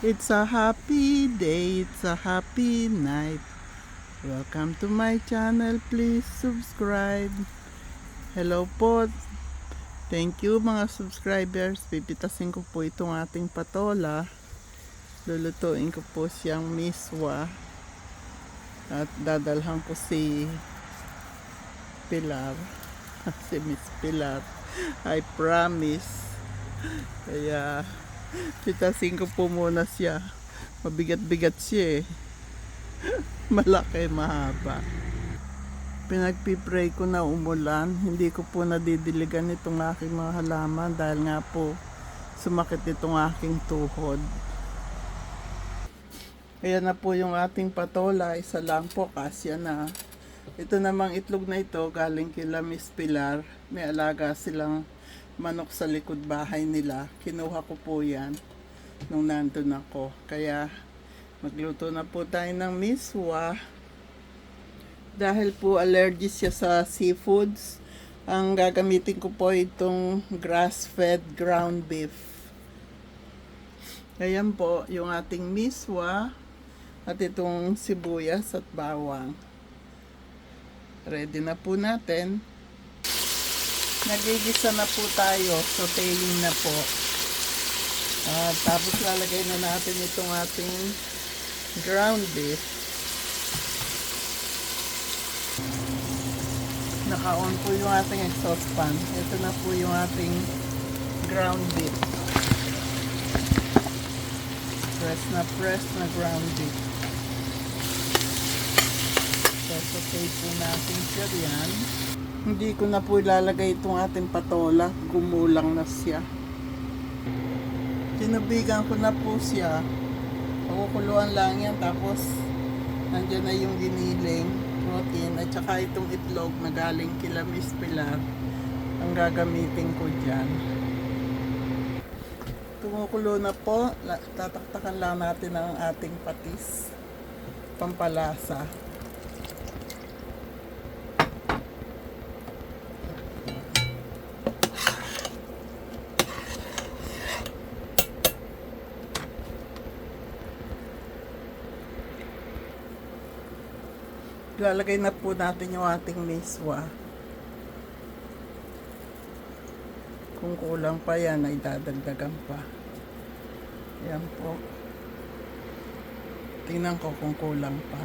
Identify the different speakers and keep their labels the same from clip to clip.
Speaker 1: It's a happy day, it's a happy night. Welcome to my channel, please subscribe. Hello po, thank you mga subscribers. Pipitasin ko po itong ating patola. Lulutuin ko po siyang miswa. At dadalhan ko si Pilar. Si Miss Pilar. I promise. Kaya pitasin ko po muna siya. Mabigat-bigat siya eh. Malaki, mahaba. Pinagpipray ko na umulan. Hindi ko po nadidiligan itong aking mga halaman dahil nga po sumakit itong aking tuhod. Ayan na po yung ating patola. Isa lang po, kasya na. Ito namang itlog na ito galing kila Miss Pilar. May alaga silang manok sa likod bahay nila. Kinuha ko po yan nung nandun ako. Kaya magluto na po tayo ng miswa. Dahil po allergy siya sa seafoods, ang gagamitin ko po itong grass-fed ground beef. Ayan po yung ating miswa at itong sibuyas at bawang. Ready na po natin. Nagigisa na po tayo. Sauteing na po. Tapos lalagay na natin itong ating ground beef. Naka-on po yung ating exhaust fan. Ito na po yung ating ground beef. Press na ground beef. Saute po natin siya yan. Hindi ko na po ilalagay itong ating patola. Gumulang na siya. Tinubigan ko na po siya. Pakukuluan lang yan. Tapos nandyan na yung giniling protein at saka itong itlog na galing kila Miss Pilar ang gagamitin ko dyan. Tumukulo na po. Tataktakan lang natin ang ating patis. Pampalasa. Lalagay na po natin yung ating miswa. Kung kulang pa yan, ay dadagdagan pa. Yan po. Tingnan ko kung kulang pa.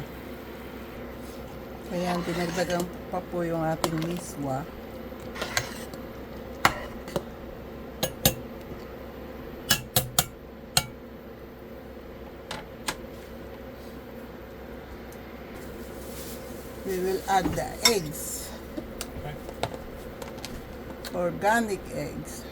Speaker 1: Ayan, dinagdagan pa po yung ating miswa. We will add the eggs. Organic eggs.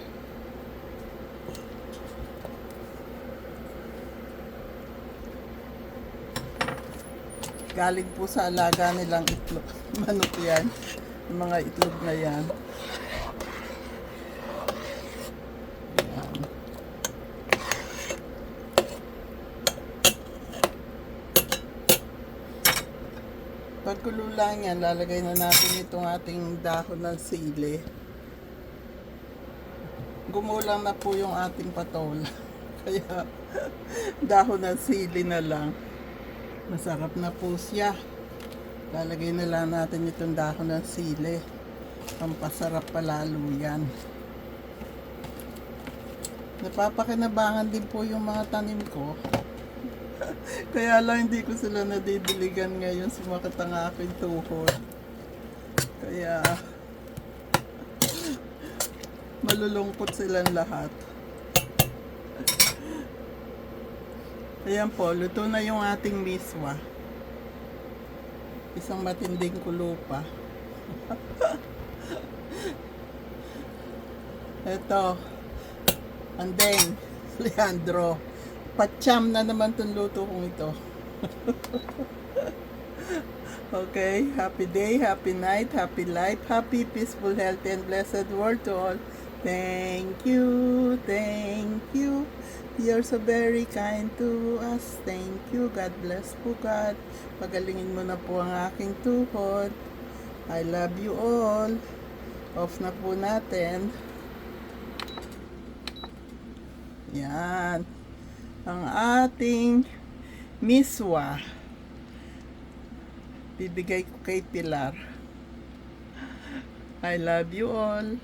Speaker 1: Galing po sa alaga nilang itlog. Manok yan. Yung mga itlog na yan. Pagkulo lang yan, lalagay na natin itong ating dahon ng sili. Gumulang na po yung ating patola. Kaya dahon ng sili na lang. Masarap na po siya. Lalagay na lang natin itong dahon ng sili. Pampasarap palalo yan. Napapakinabangan din po yung mga tanim ko. Kaya lang hindi ko sila nadidiligan ngayon, sumakit ang aking tuhod. Kaya malulungkot silang lahat. Ayan po, luto na yung ating miswa. Isang matinding kulo pa. Ito, andeng, Leandro. Patsyam na naman itong luto kong ito. Okay, happy day, happy night, happy life, happy, peaceful, healthy, and blessed world to all. Thank you, thank you. You're so very kind to us. Thank you. God bless po, God. Pagalingin mo na po ang aking tuhod. I love you all. Off na po natin. Yan. ang ating miswa. Bibigay ko kay Pilar. I love you all.